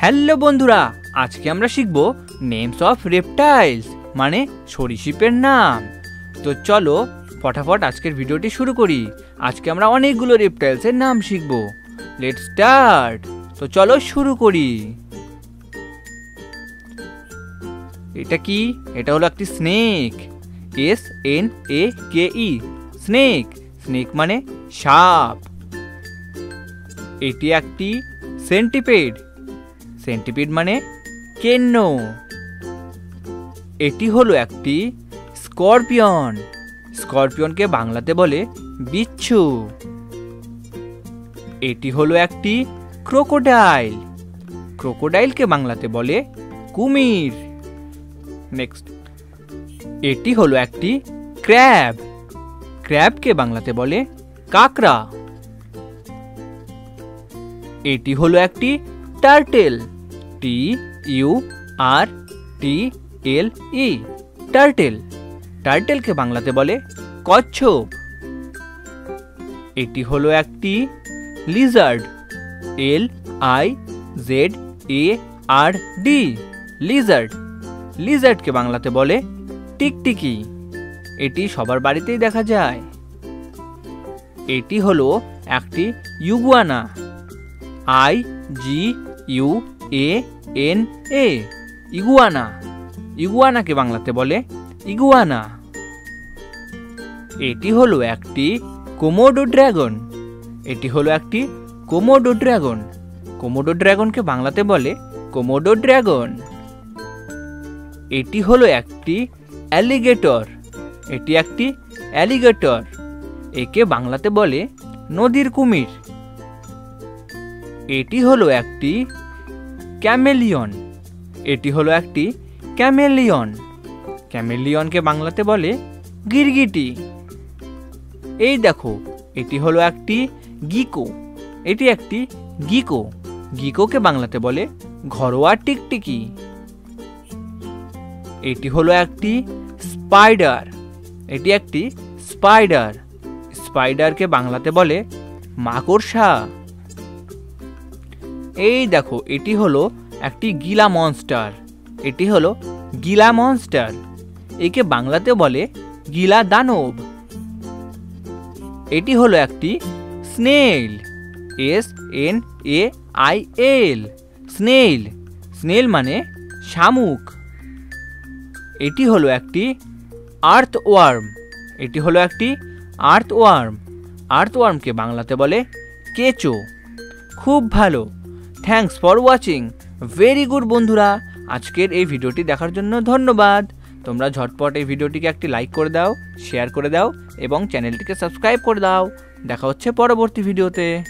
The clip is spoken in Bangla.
হ্যালো বন্ধুরা, আজকে আমরা শিখব নেমস অফ রেপটাইলস মানে সরীসৃপের নাম। তো চলো ফটাফট আজকের ভিডিওটি শুরু করি। আজকে আমরা অনেকগুলো রেপটাইলসের নাম শিখব। Let's start. তো চলো শুরু করি। এটা কি? এটা হলো একটি স্নেক। SNAKE snake. স্নেক মানে সাপ। এটি একটি সেন্টিপিড। সেন্টিপিড মানে কেন্ন। এটি হলো একটি স্করপিয়ন। স্করপিয়নকে বাংলাতে বলে বিচ্ছু। এটি হলো একটি ক্রোকোডাইল। ক্রোকোডাইলকে বাংলাতে বলে কুমির। নেক্সট, এটি হলো একটি ক্র্যাব। ক্র্যাবকে বাংলাতে বলে কাঁকড়া। এটি হলো একটি টার্টেল। TURTLE turtle. টার্টেলকে বাংলাতে বলে কচ্ছপ। এটি হলো একটি লিজার্ড। LIZARD Lizaad. লিজার্ডকে বাংলাতে বলে টিকটিকি। এটি সবার বাড়িতেই দেখা যায়। এটি হলো একটি ইগুয়ানা। IGUANA iguana. ইগুয়ানাকে বাংলাতে বলে ইগুয়ানা। এটি হলো একটি কোমোডো ড্রাগন। এটি হলো একটি কোমোডো ড্রাগন। কোমোডো ড্রাগনকে বাংলাতে বলে কোমোডো ড্রাগন। এটি হলো একটি অ্যালিগেটর। এটি একটি অ্যালিগেটর। একে বাংলাতে বলে নদীর কুমির। এটি হলো একটি ক্যামেলিয়ন। এটি হলো একটি ক্যামেলিয়ন। ক্যামেলিয়নকে বাংলাতে বলে গিরগিটি। এই দেখো, এটি হলো একটি গিকো। এটি একটি গিকো। গিকোকে বাংলাতে বলে ঘরোয়া টিকটিকি। এটি হলো একটি স্পাইডার। এটি একটি স্পাইডার। স্পাইডারকে বাংলাতে বলে মাকড়সা। এই দেখো, এটি হলো একটি গিলা মনস্টার। এটি হলো গিলা মনস্টার। একে বাংলাতে বলে গিলা দানব। এটি হলো একটি স্নেইল। SNAIL snail. স্নেইল মানে শামুক। এটি হলো একটি আর্থওয়ার্ম। এটি হলো একটি আর্থওয়ার্ম। আর্থওয়ার্মকে বাংলাতে বলে কেঁচো। খুব ভালো। Thanks for watching. Very good বন্ধুরা, আজকের এই ভিডিওটি দেখার জন্য ধন্যবাদ। তোমরা ঝটপট এই ভিডিওটিকে একটি লাইক করে দাও, শেয়ার করে দাও এবং চ্যানেলটিকে সাবস্ক্রাইব করে দাও। দেখা হচ্ছে পরবর্তী ভিডিওতে।